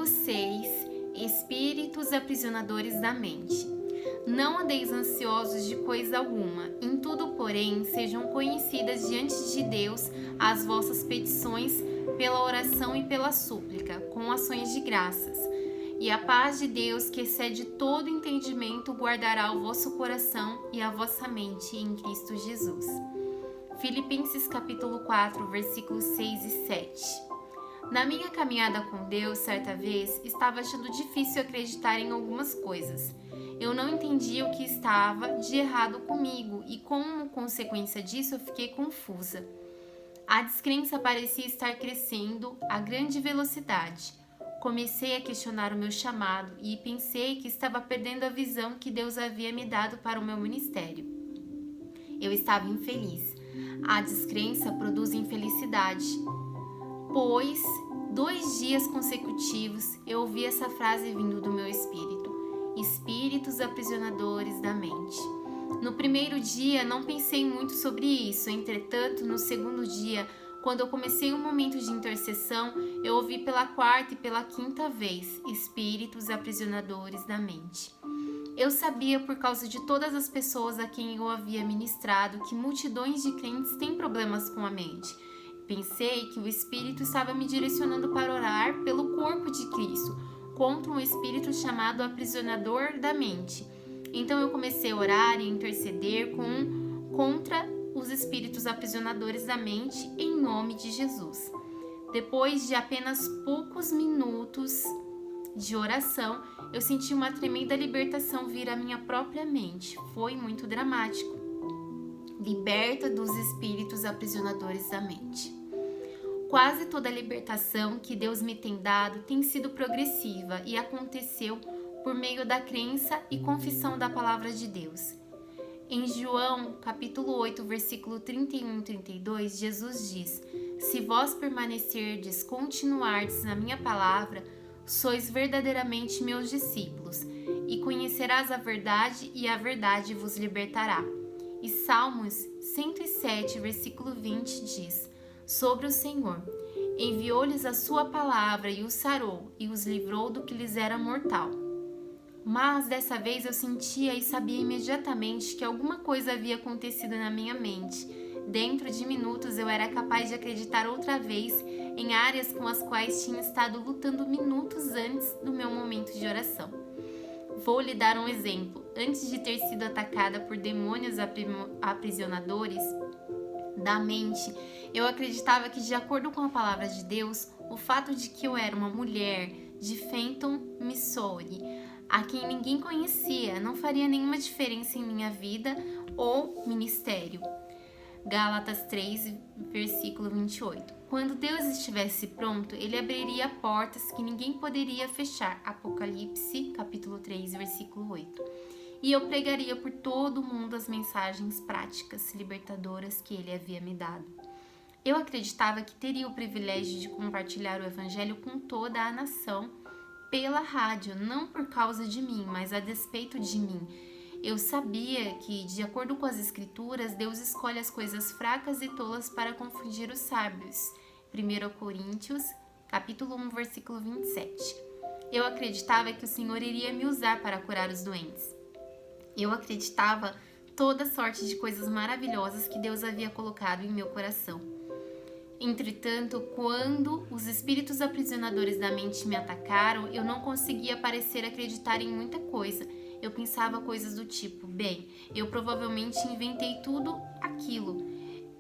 6. Espíritos aprisionadores da mente. Não andeis ansiosos de coisa alguma, em tudo, porém, sejam conhecidas diante de Deus as vossas petições pela oração e pela súplica, com ações de graças. E a paz de Deus, que excede todo entendimento, guardará o vosso coração e a vossa mente em Cristo Jesus. Filipenses capítulo 4, versículos 6 e 7. Na minha caminhada com Deus, certa vez, estava achando difícil acreditar em algumas coisas. Eu não entendia o que estava de errado comigo e, como consequência disso, eu fiquei confusa. A descrença parecia estar crescendo a grande velocidade. Comecei a questionar o meu chamado e pensei que estava perdendo a visão que Deus havia me dado para o meu ministério. Eu estava infeliz. A descrença produz infelicidade. Pois 2 dias consecutivos eu ouvi essa frase vindo do meu espírito: espíritos aprisionadores da mente. No primeiro dia não pensei muito sobre isso, entretanto, no segundo dia, quando eu comecei um momento de intercessão, eu ouvi pela 4ª e pela 5ª vez: espíritos aprisionadores da mente. Eu sabia, por causa de todas as pessoas a quem eu havia ministrado, que multidões de crentes têm problemas com a mente. Pensei que o Espírito estava me direcionando para orar pelo corpo de Cristo, contra um espírito chamado aprisionador da mente. Então eu comecei a orar e interceder contra os espíritos aprisionadores da mente em nome de Jesus. Depois de apenas poucos minutos de oração, eu senti uma tremenda libertação vir à minha própria mente. Foi muito dramático. Liberta dos espíritos aprisionadores da mente. Quase toda a libertação que Deus me tem dado tem sido progressiva e aconteceu por meio da crença e confissão da palavra de Deus. Em João, capítulo 8, versículo 31 e 32, Jesus diz: se vós permanecerdes, continuardes na minha palavra, sois verdadeiramente meus discípulos, e conhecerás a verdade, e a verdade vos libertará. E Salmos 107, versículo 20 diz: sobre o Senhor, enviou-lhes a sua palavra e os sarou, e os livrou do que lhes era mortal. Mas dessa vez eu sentia e sabia imediatamente que alguma coisa havia acontecido na minha mente. Dentro de minutos eu era capaz de acreditar outra vez em áreas com as quais tinha estado lutando minutos antes do meu momento de oração. Vou lhe dar um exemplo. Antes de ter sido atacada por demônios aprisionadores da mente, eu acreditava que, de acordo com a palavra de Deus, o fato de que eu era uma mulher de Fenton, Missouri, a quem ninguém conhecia, não faria nenhuma diferença em minha vida ou ministério. Gálatas 3, versículo 28. Quando Deus estivesse pronto, Ele abriria portas que ninguém poderia fechar. Apocalipse, capítulo 3, versículo 8. E eu pregaria por todo o mundo as mensagens práticas, libertadoras que Ele havia me dado. Eu acreditava que teria o privilégio de compartilhar o Evangelho com toda a nação pela rádio, não por causa de mim, mas a despeito de mim. Eu sabia que, de acordo com as Escrituras, Deus escolhe as coisas fracas e tolas para confundir os sábios. 1 Coríntios, capítulo 1, versículo 27. Eu acreditava que o Senhor iria me usar para curar os doentes. Eu acreditava toda sorte de coisas maravilhosas que Deus havia colocado em meu coração. Entretanto, quando os espíritos aprisionadores da mente me atacaram, eu não conseguia parecer acreditar em muita coisa. Eu pensava coisas do tipo: bem, eu provavelmente inventei tudo aquilo.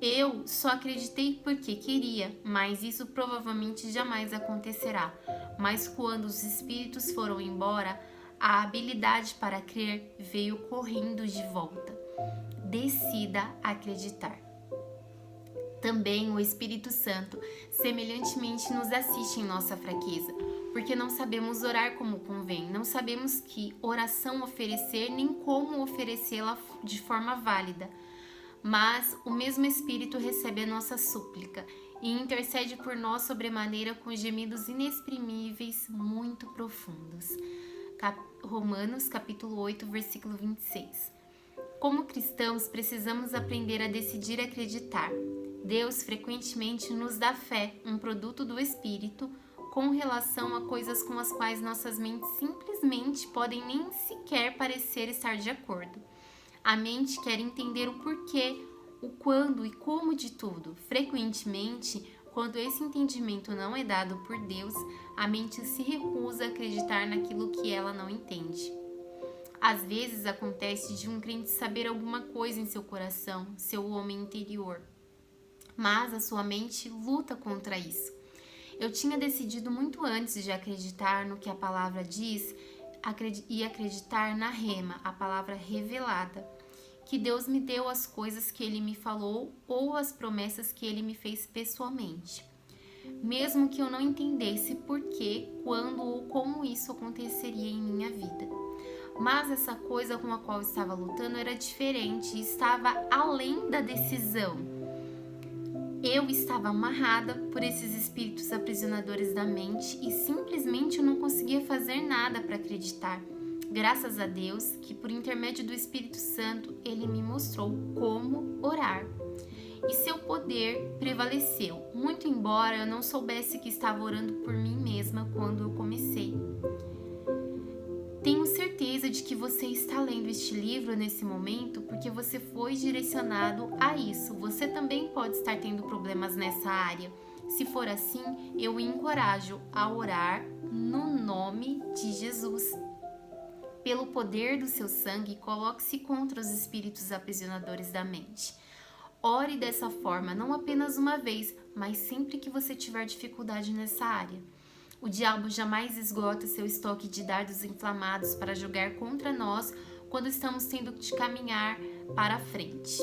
Eu só acreditei porque queria, mas isso provavelmente jamais acontecerá. Mas quando os espíritos foram embora, a habilidade para crer veio correndo de volta. Decida acreditar. Também o Espírito Santo semelhantemente nos assiste em nossa fraqueza, porque não sabemos orar como convém, não sabemos que oração oferecer nem como oferecê-la de forma válida. Mas o mesmo Espírito recebe a nossa súplica e intercede por nós sobremaneira com gemidos inexprimíveis, muito profundos. Romanos capítulo 8, versículo 26. Como cristãos, precisamos aprender a decidir acreditar. Deus frequentemente nos dá fé, um produto do Espírito, com relação a coisas com as quais nossas mentes simplesmente podem nem sequer parecer estar de acordo. A mente quer entender o porquê, o quando e como de tudo. Frequentemente, quando esse entendimento não é dado por Deus, a mente se recusa a acreditar naquilo que ela não entende. Às vezes acontece de um crente saber alguma coisa em seu coração, seu homem interior, mas a sua mente luta contra isso. Eu tinha decidido muito antes de acreditar no que a palavra diz e acreditar na rema, a palavra revelada, que Deus me deu as coisas que Ele me falou ou as promessas que Ele me fez pessoalmente. Mesmo que eu não entendesse por que, quando ou como isso aconteceria em minha vida. Mas essa coisa com a qual eu estava lutando era diferente e estava além da decisão. Eu estava amarrada por esses espíritos aprisionadores da mente e simplesmente eu não conseguia fazer nada para acreditar. Graças a Deus que por intermédio do Espírito Santo Ele me mostrou como orar. E seu poder prevaleceu, muito embora eu não soubesse que estava orando por mim mesma quando eu comecei. Tenho certeza de que você está lendo este livro nesse momento porque você foi direcionado a isso. Você também pode estar tendo problemas nessa área. Se for assim, eu o encorajo a orar no nome de Jesus. Pelo poder do seu sangue, coloque-se contra os espíritos aprisionadores da mente. Ore dessa forma não apenas uma vez, mas sempre que você tiver dificuldade nessa área. O diabo jamais esgota seu estoque de dardos inflamados para jogar contra nós quando estamos tendo de caminhar para a frente.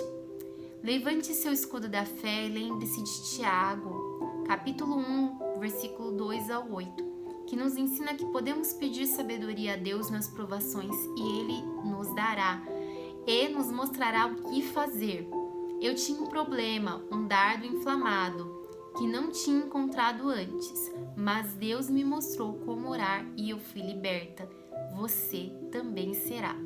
Levante seu escudo da fé e lembre-se de Tiago, capítulo 1, versículo 2 ao 8, que nos ensina que podemos pedir sabedoria a Deus nas provações e Ele nos dará e nos mostrará o que fazer. Eu tinha um problema, um dardo inflamado, que não tinha encontrado antes, mas Deus me mostrou como orar e eu fui liberta. Você também será.